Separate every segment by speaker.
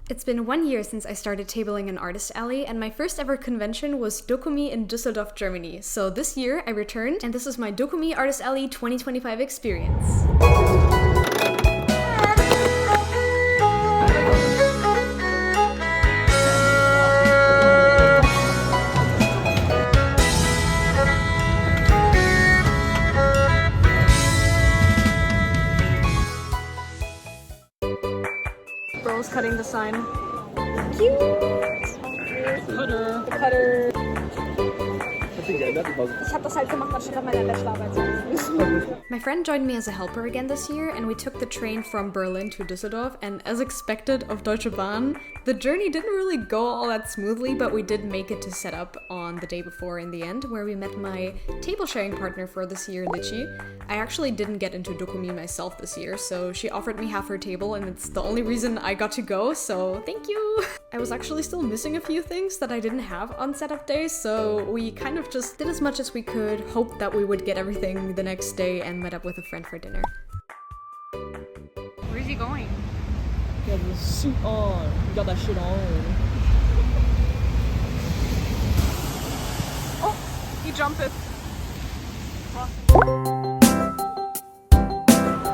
Speaker 1: It's been 1 year since I started tabling in Artist Alley, and my first ever convention was Dokomi in Düsseldorf, Germany. So this year I returned, and this is my Dokomi Artist Alley 2025 experience. Bro's cutting the sign. Cute!
Speaker 2: Cutter.
Speaker 1: The cutter. Ich hab das halt gemacht, anstatt meiner Bachelorarbeit zu lesen. My friend joined me as a helper again this year, and we took the train from Berlin to Düsseldorf, and as expected of Deutsche Bahn, the journey didn't really go all that smoothly, but we did make it to set up on the day before in the end, where we met my table sharing partner for this year, Litschi. I actually didn't get into Dokomi myself this year, so she offered me half her table, and it's the only reason I got to go, so thank you! I was actually still missing a few things that I didn't have on setup day, so we kind of just did as much as we could, hoped that we would get everything the next day, and met up with a friend for dinner.
Speaker 3: Where's he going?
Speaker 2: He has a suit on. You got that shit on.
Speaker 3: Oh, he jumped it.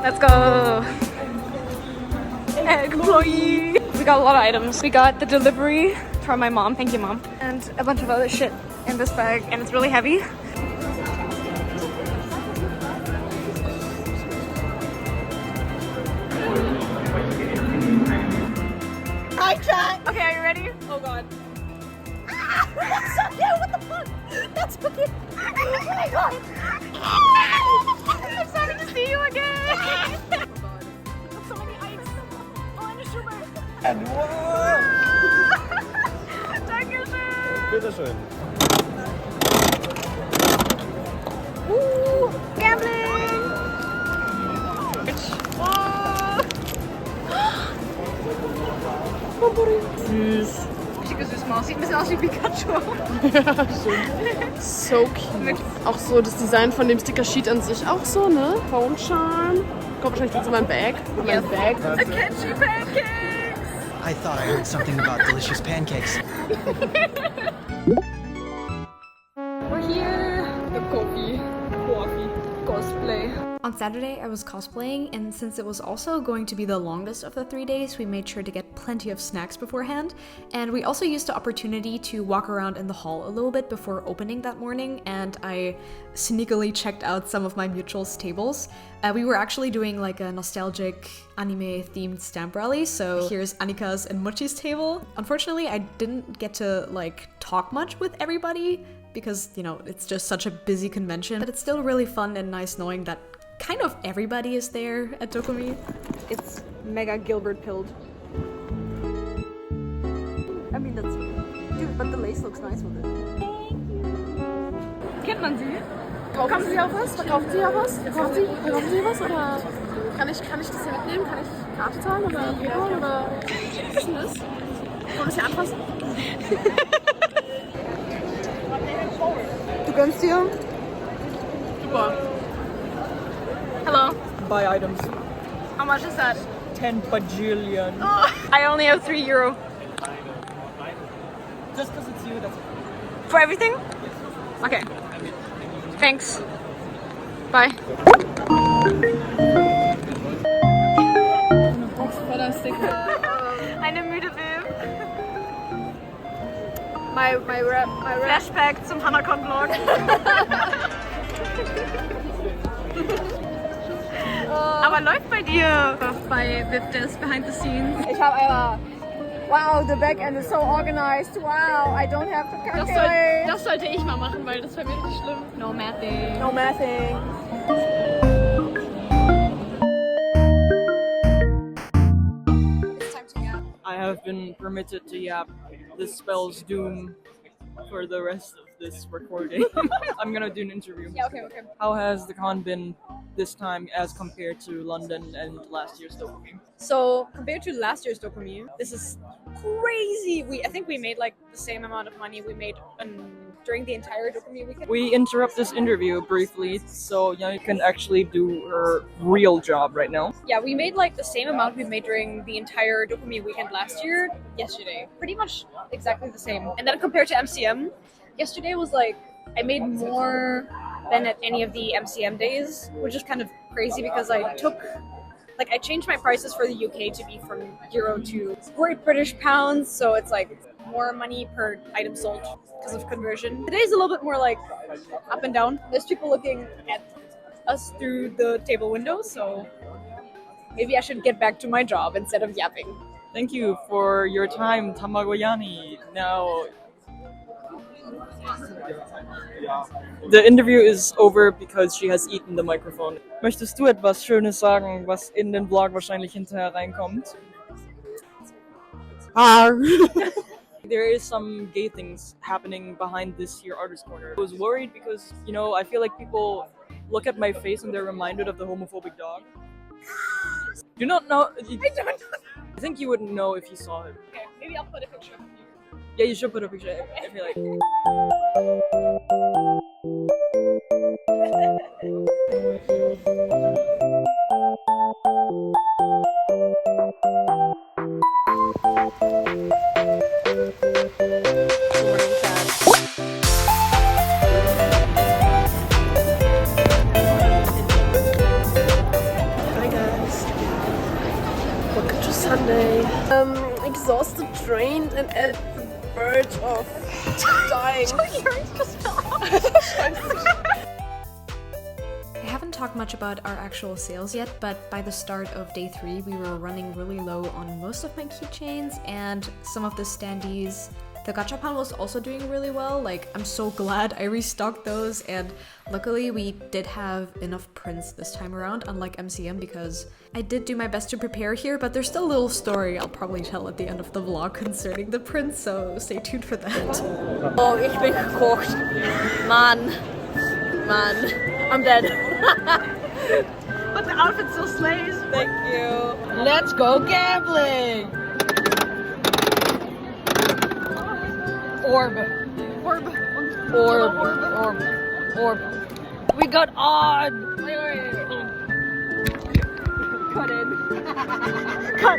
Speaker 3: Let's go! Employee! We got a lot of items. We got the delivery from my mom, thank you mom, and a bunch of other shit in this bag, and it's really heavy. Hi chat! Okay, are you ready? Oh god. That's so cute! What the fuck? That's fucking... Oh my god! I'm excited to see you again! Oh god. Look, so many ice. Oh, and a Schubert.
Speaker 2: And wow!
Speaker 3: Dankeschön!
Speaker 2: Bitteschön.
Speaker 3: Gambling!
Speaker 2: Süß.
Speaker 3: Richtige Süßmaus. Sieht ein bisschen aus wie Pikachu.
Speaker 4: Ja, stimmt. So cute. Auch so das Design von dem Sticker-Sheet an sich auch so, ne? Phone Charm. Kommt wahrscheinlich zu meinem Bag.
Speaker 3: Yes.
Speaker 4: Mein Bag.
Speaker 3: A catchy pancakes!
Speaker 5: I thought I heard something about delicious pancakes.
Speaker 3: We're here.
Speaker 2: The Kofi cosplay.
Speaker 1: On Saturday, I was cosplaying, and since it was also going to be the longest of the 3 days, we made sure to get plenty of snacks beforehand. And we also used the opportunity to walk around in the hall a little bit before opening that morning, and I sneakily checked out some of my mutuals' tables. We were actually doing like a nostalgic anime-themed stamp rally, so here's Annika's and Mochi's table. Unfortunately, I didn't get to like talk much with everybody because, you know, it's just such a busy convention, but it's still really fun and nice knowing that kind of everybody is there at Dokomi.
Speaker 3: It's mega Gilbert pilled. I mean, that's... Dude, but the lace looks nice with it. Kennt man sie?
Speaker 4: Kaufen Sie auch was? Verkaufen Sie auch was? Verkaufen Sie was? Oder kann ich das hier mitnehmen? Kann ich Karte zahlen oder PayPal oder was ist denn das? Wollen wir das hier anfassen?
Speaker 3: Du gönnst dir?
Speaker 4: Super.
Speaker 3: Hello.
Speaker 2: Buy items.
Speaker 3: How much is that?
Speaker 2: 10 bajillion.
Speaker 3: Oh, I only have €3.
Speaker 2: Just because it's you, that's it.
Speaker 3: For everything? Okay. Thanks. Bye. Eine müde Bill. My Flashback zum Hanakon-Vlog. Aber läuft bei dir bei Vivjas Behind the Scenes.
Speaker 6: Ich habe einfach, wow, the back end is so organized. Wow, I don't have to calculate.
Speaker 4: Das sollte ich mal machen, weil das wäre mir richtig schlimm.
Speaker 3: No mathing.
Speaker 6: No mathing.
Speaker 2: I have been permitted to yap. This spells doom for the rest of this recording. I'm gonna do an interview.
Speaker 3: Yeah, okay.
Speaker 2: How has the con been this time as compared to London and last year's Dokomi?
Speaker 3: So compared to last year's Dokomi, this is crazy. I think we made like the same amount of money we made during the entire Dokomi weekend.
Speaker 2: We interrupt this interview briefly so Yana can actually do her real job right now.
Speaker 3: Yeah, we made like the same amount we made during the entire Dokomi weekend last year, yesterday. Pretty much exactly the same. And then compared to MCM, yesterday was like, I made more than at any of the MCM days, which is kind of crazy because I changed my prices for the UK to be from euro to Great British pounds, so it's like more money per item sold because of conversion. Today's a little bit more like up and down. There's people looking at us through the table window, so maybe I should get back to my job instead of yapping.
Speaker 2: Thank you for your time, Tamagoyani. Now, the interview is over because she has eaten the microphone. Möchtest du etwas Schönes sagen, was in den Vlog wahrscheinlich hinterher reinkommt? There is some gay things happening behind this here artist corner. I was worried because, I feel like people look at my face and they're reminded of the homophobic dog. Do not know.
Speaker 3: I don't know.
Speaker 2: I think you wouldn't know if you saw it.
Speaker 3: Okay, maybe I'll put a picture of you.
Speaker 2: Yeah, you should put a picture if you like.
Speaker 4: Sunday. Exhausted, drained, and at the verge of dying.
Speaker 1: I haven't talked much about our actual sales yet, but by the start of day 3, we were running really low on most of my keychains and some of the standees. The gachapan was also doing really well. Like, I'm so glad I restocked those, and luckily we did have enough prints this time around, unlike MCM, because I did do my best to prepare here, but there's still a little story I'll probably tell at the end of the vlog concerning the prints, so stay tuned for that.
Speaker 3: Oh, ich bin gekocht. Man, I'm dead. But the outfit still slays.
Speaker 2: Thank you.
Speaker 3: Let's go gambling. Orb. We got odd. Wait. Cut in. Cut.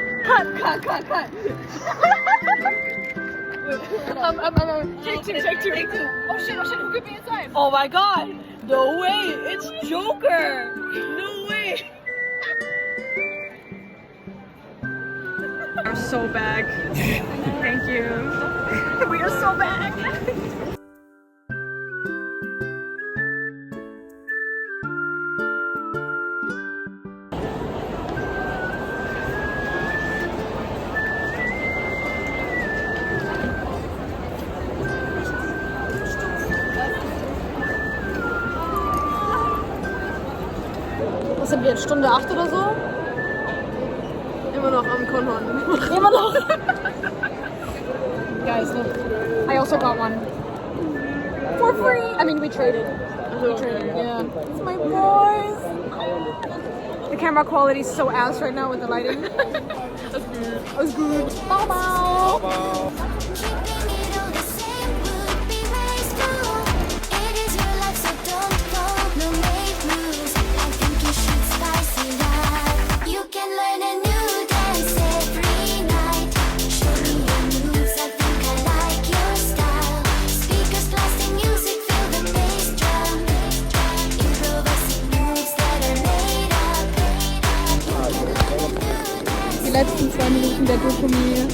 Speaker 3: Take two. Oh shit, who could be inside? Oh my god. No way, it's Joker. No way. We're so back. Thank you. We are so back.
Speaker 4: Was sind wir jetzt? Stunde 8 oder so? Immer noch am Konhorn.
Speaker 3: Immer noch. Guys, look. I also got one. For free! I mean, we traded. Yeah. It's my boys! The camera quality is so ass right now with the lighting. That's good. Bow bow!
Speaker 4: Die letzten 2 Minuten der Dokomi.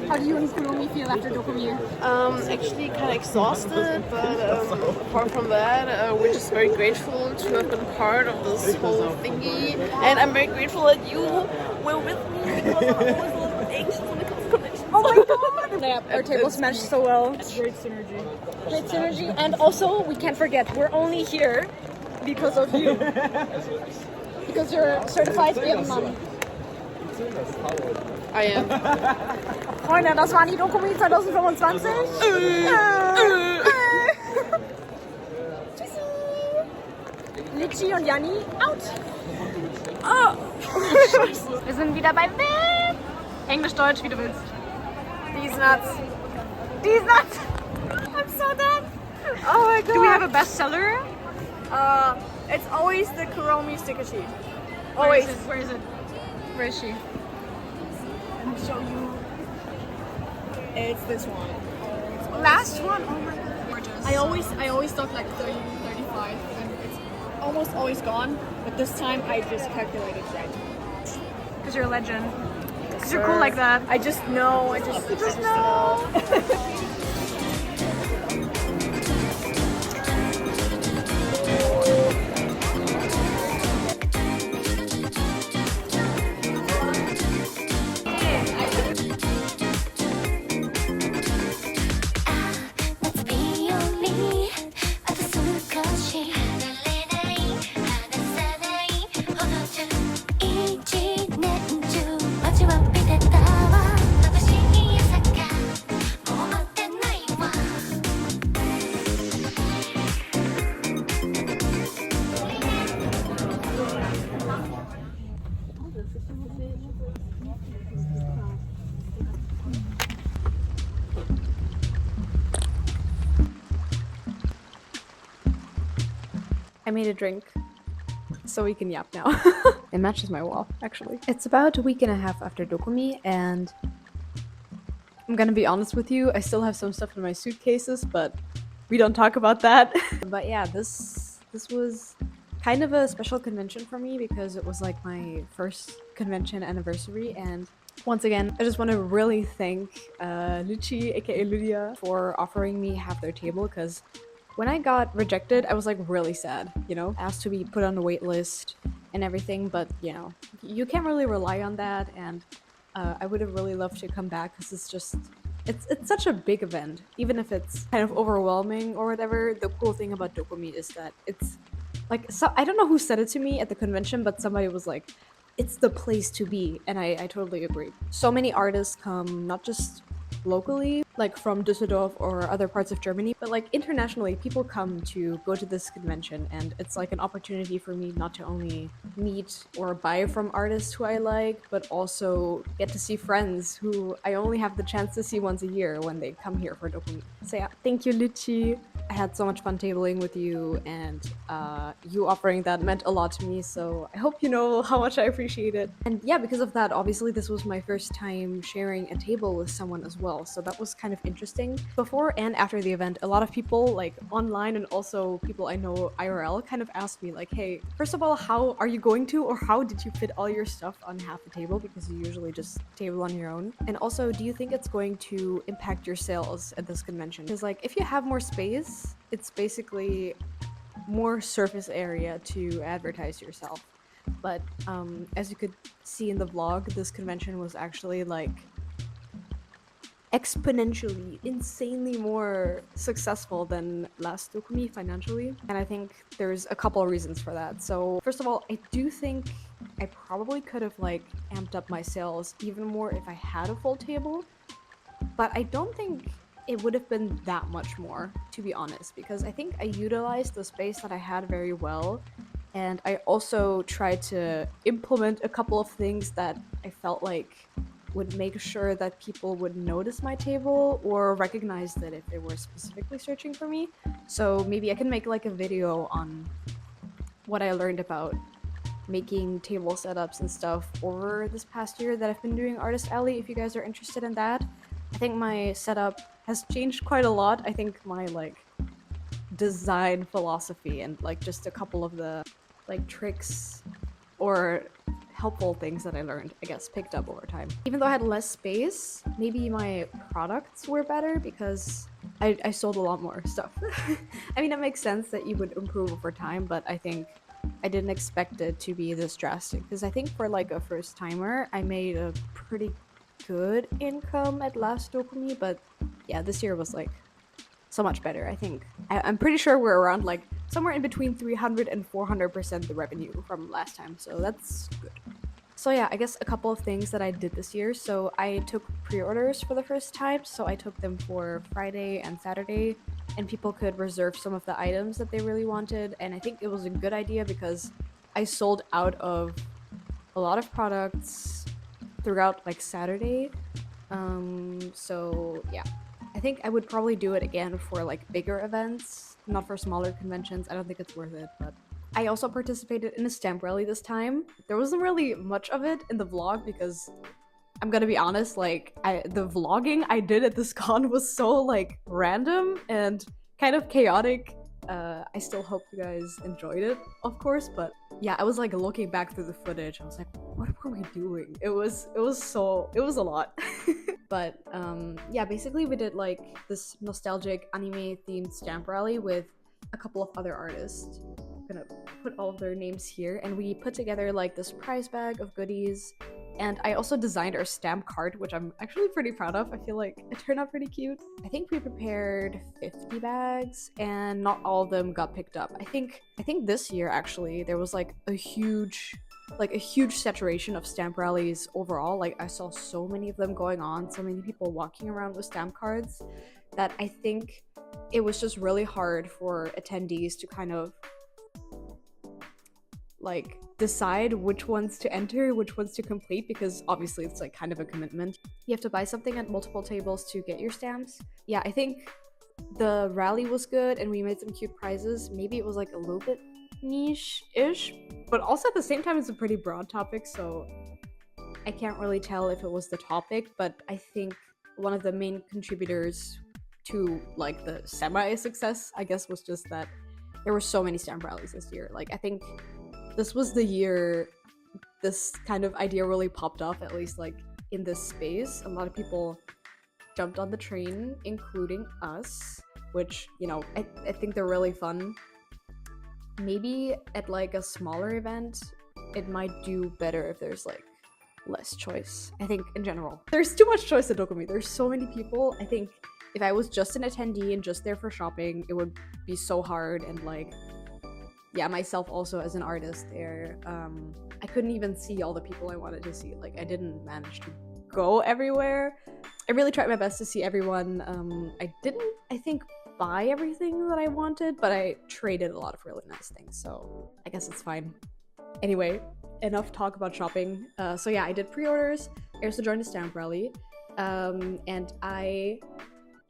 Speaker 3: How do you and Kofi feel after Dokomi?
Speaker 4: Actually kind of exhausted, but apart from that, we're just very grateful to have been part of this whole thingy, and I'm very grateful that you were with me because I'm always a little bit
Speaker 3: Oh my god! Yeah, our tables match so well.
Speaker 2: Great synergy.
Speaker 3: Great synergy, and also we can't forget we're only here because of you. Because you're certified vivjanai.
Speaker 4: I am.
Speaker 3: Freunde, das waren die Dokomi 2025. Tschüssi. Litschi und Janni out. Oh. Wir sind wieder bei Web. Englisch, Deutsch, wie du willst. These nuts. These nuts. I'm so done. Oh my god.
Speaker 1: Do we have a bestseller?
Speaker 3: It's always the Kuromi sticker sheet.
Speaker 1: Where
Speaker 3: Always.
Speaker 1: is it? Where is it? Where is she?
Speaker 3: Let me show you. It's this one. Last one. Oh my god.
Speaker 1: Gorgeous.
Speaker 3: I always thought like 30, 35, and it's almost always gone. But this time I just calculated right.
Speaker 1: Because you're a legend. Because you're cool like that.
Speaker 3: I just know. I just know.
Speaker 1: I made a drink so we can yap now. It matches my wall, actually. It's about a week and a half after Dokomi, and I'm gonna be honest with you, I still have some stuff in my suitcases, but we don't talk about that. But yeah, this was kind of a special convention for me because it was like my first convention anniversary, and once again, I just want to really thank Litschi, aka Lydia, for offering me half their table, because when I got rejected, I was like really sad, you know? Asked to be put on the wait list and everything, but you know, you can't really rely on that, and I would have really loved to come back because it's such a big event. Even if it's kind of overwhelming or whatever, the cool thing about Dokomi is that it's like, so I don't know who said it to me at the convention, but somebody was like, it's the place to be, and I totally agree. So many artists come, not just locally, like from Düsseldorf or other parts of Germany, but like internationally, people come to go to this convention, and it's like an opportunity for me not to only meet or buy from artists who I like, but also get to see friends who I only have the chance to see once a year when they come here for Dokomi. So yeah, thank you, Litschi. I had so much fun tabling with you, and you offering that meant a lot to me, so I hope you know how much I appreciate it. And yeah, because of that, obviously this was my first time sharing a table with someone as well, so that was kind of interesting. Before and after the event, a lot of people, like online and also people I know IRL, kind of asked me like, hey, first of all, how are you going to, or how did you fit all your stuff on half the table, because you usually just table on your own? And also, do you think it's going to impact your sales at this convention? Because like, if you have more space, it's basically more surface area to advertise yourself. But as you could see in the vlog, this convention was actually like exponentially, insanely more successful than last Dokomi financially. And I think there's a couple of reasons for that. So first of all, I do think I probably could have like amped up my sales even more if I had a full table, but I don't think it would have been that much more, to be honest, because I think I utilized the space that I had very well, and I also tried to implement a couple of things that I felt like would make sure that people would notice my table or recognize that if they were specifically searching for me. So maybe I can make like a video on what I learned about making table setups and stuff over this past year that I've been doing Artist Alley, if you guys are interested in that. I think my setup has changed quite a lot. I think my like design philosophy and like just a couple of the like tricks or helpful things that I learned, I guess, picked up over time. Even though I had less space, maybe my products were better because I sold a lot more stuff. I mean, it makes sense that you would improve over time, but I think I didn't expect it to be this drastic, because I think for like a first timer, I made a pretty good income at last Dokomi, but yeah, this year was like so much better. I think I'm pretty sure we're around like somewhere in between 300 and 400% the revenue from last time, so that's good. So yeah, I guess a couple of things that I did this year. So I took pre-orders for the first time, so I took them for Friday and Saturday, and people could reserve some of the items that they really wanted, and I think it was a good idea because I sold out of a lot of products throughout like Saturday. So yeah, I think I would probably do it again for like bigger events, not for smaller conventions. I don't think it's worth it, but I also participated in a stamp rally this time. There wasn't really much of it in the vlog because I'm gonna be honest, like the vlogging I did at this con was so like random and kind of chaotic. I still hope you guys enjoyed it, of course, but yeah, I was like looking back through the footage. I was like, what were we doing? It was a lot. But yeah, basically we did like this nostalgic anime themed stamp rally with a couple of other artists. I'm gonna put all of their names here, and we put together like this prize bag of goodies. And I also designed our stamp card, which I'm actually pretty proud of. I feel like it turned out pretty cute. I think we prepared 50 bags and not all of them got picked up. I think this year actually there was like a huge saturation of stamp rallies overall. Like I saw so many of them going on, so many people walking around with stamp cards that I think it was just really hard for attendees to kind of like decide which ones to enter, which ones to complete, because obviously it's like kind of a commitment. You have to buy something at multiple tables to get your stamps. Yeah, I think the rally was good and we made some cute prizes. Maybe it was like a little bit niche-ish, but also at the same time it's a pretty broad topic, so I can't really tell if it was the topic, but I think one of the main contributors to like the semi-success, I guess, was just that there were so many stamp rallies this year. Like I think this was the year this kind of idea really popped off, at least like in this space. A lot of people jumped on the train, including us, which, you know, I think they're really fun. Maybe at like a smaller event, it might do better if there's like less choice. I think in general, there's too much choice at Dokomi. There's so many people. I think if I was just an attendee and just there for shopping, it would be so hard. And like, yeah, myself also as an artist there, I couldn't even see all the people I wanted to see. Like I didn't manage to go everywhere. I really tried my best to see everyone. I didn't, I think, buy everything that I wanted, but I traded a lot of really nice things, so I guess it's fine. Anyway, enough talk about shopping. So yeah, I did pre-orders. I also joined a stamp rally, and I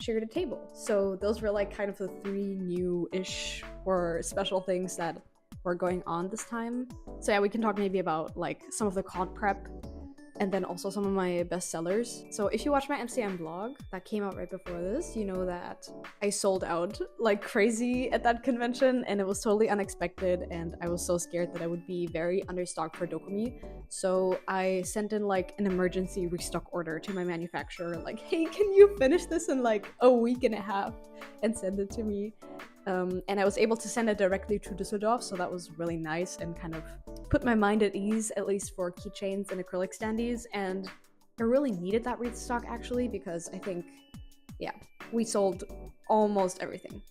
Speaker 1: shared a table. So those were like kind of the 3 new-ish or special things that were going on this time. So yeah, we can talk maybe about like some of the con prep and then also some of my best sellers. So if you watch my MCM vlog that came out right before this, you know that I sold out like crazy at that convention, and it was totally unexpected, and I was so scared that I would be very understocked for Dokomi. So I sent in like an emergency restock order to my manufacturer, like, hey, can you finish this in like a week and a half and send it to me? And I was able to send it directly to Düsseldorf, so that was really nice and kind of put my mind at ease, at least for keychains and acrylic standees. And I really needed that restock actually, because I think, yeah, we sold almost everything.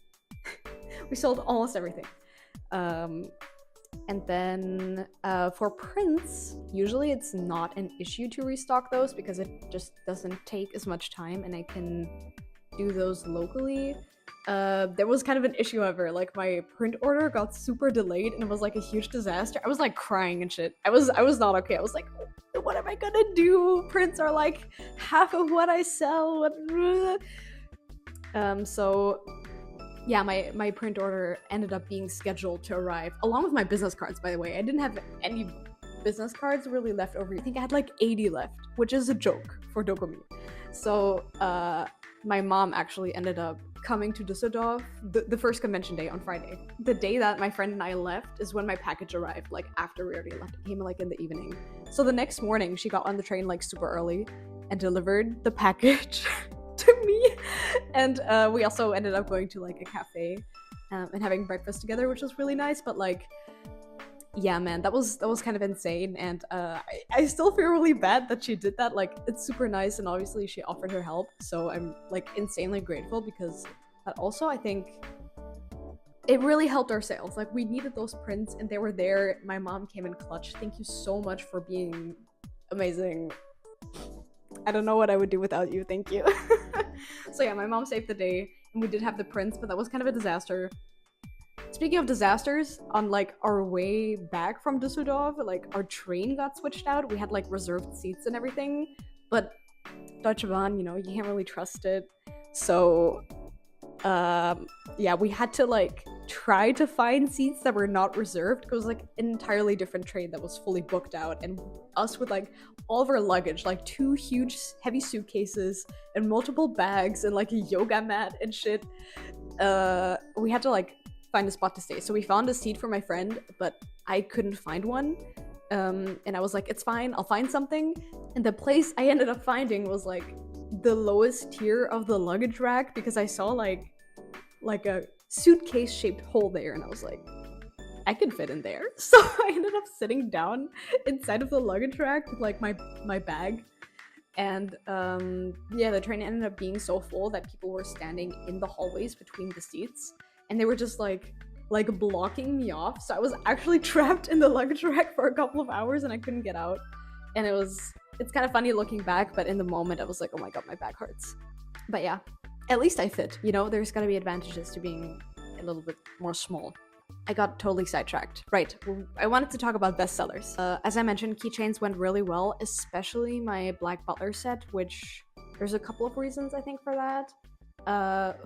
Speaker 1: We sold almost everything. And then for prints, usually it's not an issue to restock those because it just doesn't take as much time and I can do those locally. There was kind of an issue, however. Like my print order got super delayed and it was like a huge disaster. I was like crying and shit. I was not okay. I was like, what am I gonna do? Prints are like half of what I sell. So yeah, my print order ended up being scheduled to arrive along with my business cards, by the way. I didn't have any business cards really left over. I think I had like 80 left, which is a joke for Dokomi. So my mom actually ended up coming to Düsseldorf the first convention day on Friday. The day that my friend and I left is when my package arrived, like after we already left. It came like in the evening. So the next morning she got on the train like super early and delivered the package to me. And we also ended up going to like a cafe and having breakfast together, which was really nice. But like, yeah, man, that was kind of insane, and I still feel really bad that she did that. Like, it's super nice, and obviously she offered her help, so I'm like insanely grateful, because that also, I think, it really helped our sales. Like, we needed those prints, and they were there. My mom came in clutch. Thank you so much for being amazing. I don't know what I would do without you. Thank you. So yeah, my mom saved the day, and we did have the prints, but that was kind of a disaster. Speaking of disasters, on like our way back from Düsseldorf, like our train got switched out. We had like reserved seats and everything, but Deutsche Bahn, you know, you can't really trust it. So yeah, we had to like try to find seats that were not reserved. It was like an entirely different train that was fully booked out, and us with like all of our luggage, like 2 huge heavy suitcases and multiple bags and like a yoga mat and shit. We had to like find a spot to stay. So we found a seat for my friend, but I couldn't find one. And I was like, it's fine, I'll find something. And the place I ended up finding was like the lowest tier of the luggage rack, because I saw like a suitcase shaped hole there, and I was like, I can fit in there. So I ended up sitting down inside of the luggage rack with like my bag. And yeah, the train ended up being so full that people were standing in the hallways between the seats, and they were just like blocking me off. So I was actually trapped in the luggage rack for a couple of hours, and I couldn't get out. And it's kind of funny looking back, but in the moment I was like, oh my god, my back hurts. But yeah, at least I fit, you know. There's gotta be advantages to being a little bit more small. I got totally sidetracked. Right, I wanted to talk about bestsellers. As I mentioned, keychains went really well, especially my Black Butler set, which there's a couple of reasons I think for that.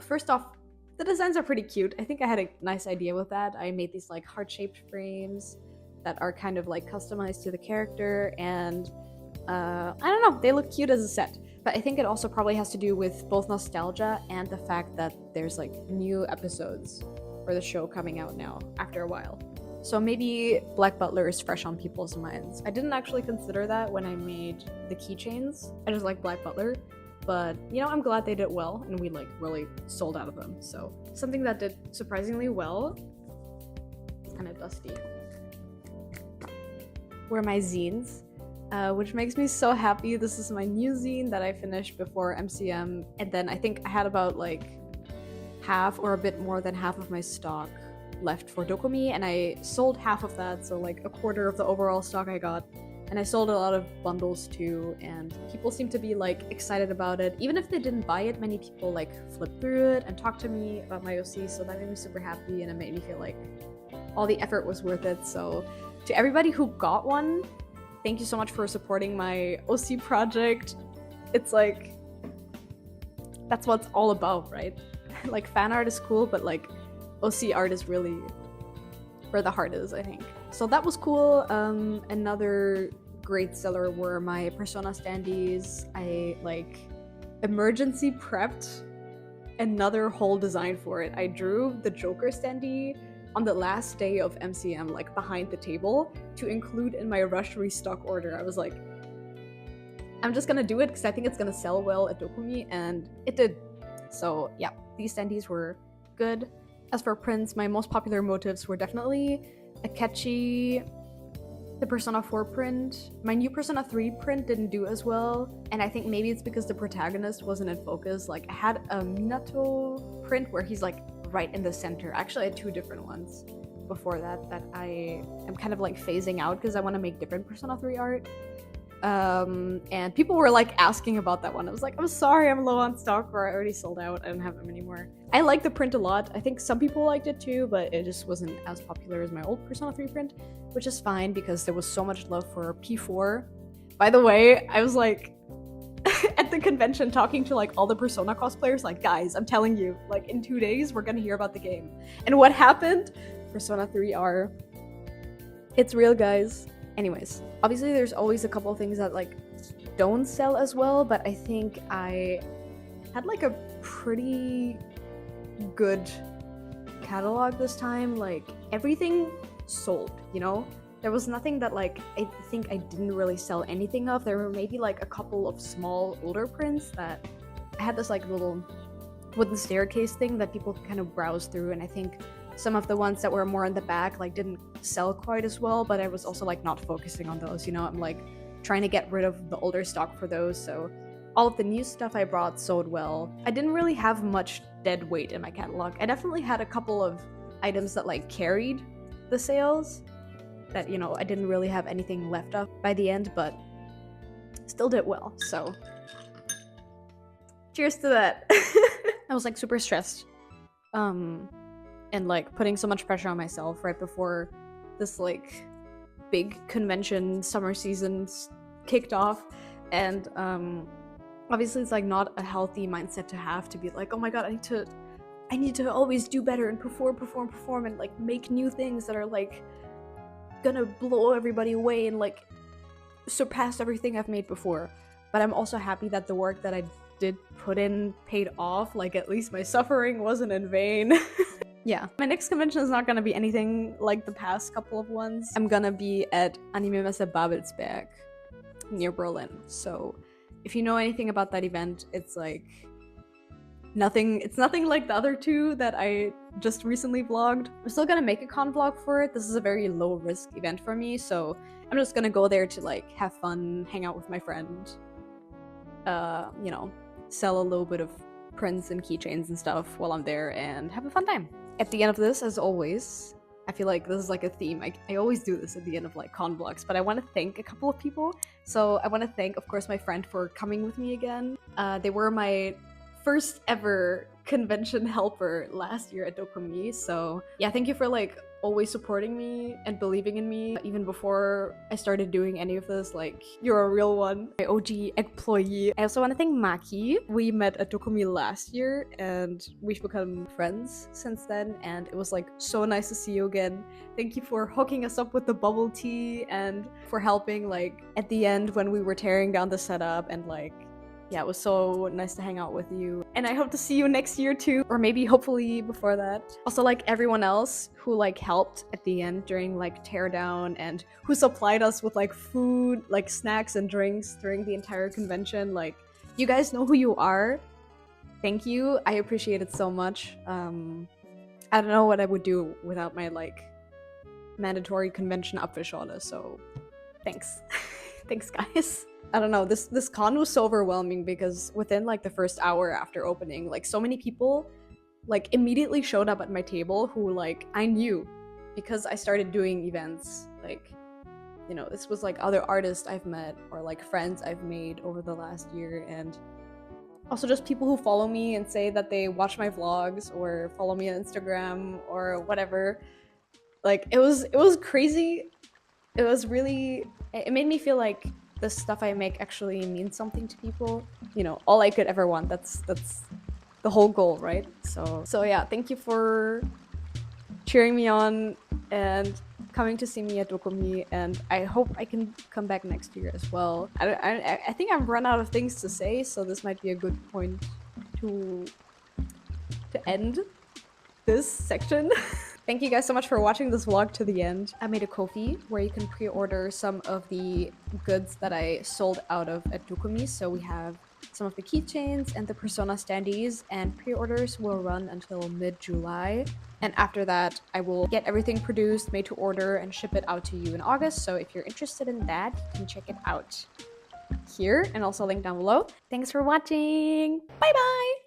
Speaker 1: First off, the designs are pretty cute. I think I had a nice idea with that. I made these like heart-shaped frames that are kind of like customized to the character, and I don't know, they look cute as a set. But I think it also probably has to do with both nostalgia and the fact that there's like new episodes for the show coming out now after a while. So maybe Black Butler is fresh on people's minds. I didn't actually consider that when I made the keychains. I just like Black Butler. But, you know, I'm glad they did well, and we like really sold out of them. So something that did surprisingly well, it's kind of dusty, were my zines, which makes me so happy. This is my new zine that I finished before MCM, and then I think I had about like half or a bit more than half of my stock left for Dokomi, and I sold half of that, so like a quarter of the overall stock I got. And I sold a lot of bundles too, and people seem to be like excited about it. Even if they didn't buy it, many people like flipped through it and talked to me about my OC, so that made me super happy, and it made me feel like all the effort was worth it. So to everybody who got one, thank you so much for supporting my OC project. It's like, that's what it's all about, right? Like, fan art is cool, but like OC art is really where the heart is, I think. So that was cool. Another great seller were my Persona standees. I like emergency prepped another whole design for it. I drew the Joker standee on the last day of MCM, like behind the table, to include in my rush restock order. I was like, I'm just gonna do it because I think it's gonna sell well at Dokomi, and it did. So yeah, these standees were good. As for prints, my most popular motifs were definitely Akechi, the Persona 4 print. My new Persona 3 print didn't do as well, and I think maybe it's because the protagonist wasn't in focus. Like, I had a Minato print where he's like right in the center. Actually, I had 2 different ones before that I am kind of like phasing out because I want to make different Persona 3 art. And people were like asking about that one. I was like, I'm sorry, I'm low on stock, or I already sold out. I don't have them anymore. I like the print a lot. I think some people liked it too, but it just wasn't as popular as my old Persona 3 print, which is fine because there was so much love for P4. By the way, I was like at the convention talking to like all the Persona cosplayers, like, guys, I'm telling you, like in 2 days we're gonna hear about the game. And what happened? Persona 3R. It's real, guys. Anyways, obviously there's always a couple things that like don't sell as well, but I think I had like a pretty good catalog this time. Like, everything sold, you know? There was nothing that like I think I didn't really sell anything of. There were maybe like a couple of small older prints that I had this like little wooden staircase thing that people kind of browse through, and I think Some of the ones that were more in the back like didn't sell quite as well, but I was also like not focusing on those, you know. I'm like trying to get rid of the older stock for those, so all of the new stuff I brought sold well. I didn't really have much dead weight in my catalog. I definitely had a couple of items that like carried the sales that, you know, I didn't really have anything left of by the end, but still did well, so cheers to that. I was like super stressed and like putting so much pressure on myself right before this like big convention summer season kicked off, and obviously it's like not a healthy mindset to have, to be like, oh my god, I need to always do better and perform and like make new things that are like gonna blow everybody away and like surpass everything I've made before. But I'm also happy that the work that I did put in paid off. Like, at least my suffering wasn't in vain. Yeah, my next convention is not gonna be anything like the past couple of ones. I'm gonna be at Anime Messe Babelsberg near Berlin. So if you know anything about that event, it's like nothing like the other two that I just recently vlogged. I'm still gonna make a con vlog for it. This is a very low risk event for me, so I'm just gonna go there to like have fun, hang out with my friend, you know, sell a little bit of prints and keychains and stuff while I'm there and have a fun time. At the end of this, as always, I feel like this is like a theme. I always do this at the end of like con vlogs, but I want to thank a couple of people. So I want to thank, of course, my friend for coming with me again. They were my first ever convention helper last year at Dokomi. So yeah, thank you for like always supporting me and believing in me even before I started doing any of this. Like, you're a real one, my OG employee. I also want to thank Maki. We met at Dokomi last year and we've become friends since then, and it was like so nice to see you again. Thank you for hooking us up with the bubble tea and for helping like at the end when we were tearing down the setup, and like, yeah, it was so nice to hang out with you. And I hope to see you next year too, or maybe hopefully before that. Also, like everyone else who like helped at the end during like teardown and who supplied us with like food, like snacks and drinks during the entire convention. Like, you guys know who you are. Thank you. I appreciate it so much. I don't know what I would do without my like mandatory convention Apfelschorle, so thanks. Thanks, guys. I don't know, this con was so overwhelming because within like the first hour after opening, like so many people like immediately showed up at my table who like I knew because I started doing events. Like, you know, this was like other artists I've met or like friends I've made over the last year, and also just people who follow me and say that they watch my vlogs or follow me on Instagram or whatever. Like, it was crazy. It was really, it made me feel like the stuff I make actually means something to people. You know, all I could ever want. That's the whole goal, right? So yeah, thank you for cheering me on and coming to see me at Dokomi, and I hope I can come back next year as well. I think I've run out of things to say, so this might be a good point to end this section. Thank you guys so much for watching this vlog to the end. I made a Kofi where you can pre-order some of the goods that I sold out of at Dokomi. So we have some of the keychains and the Persona standees, and pre-orders will run until mid-July. And after that, I will get everything produced, made to order, and ship it out to you in August. So if you're interested in that, you can check it out here and also link down below. Thanks for watching. Bye bye!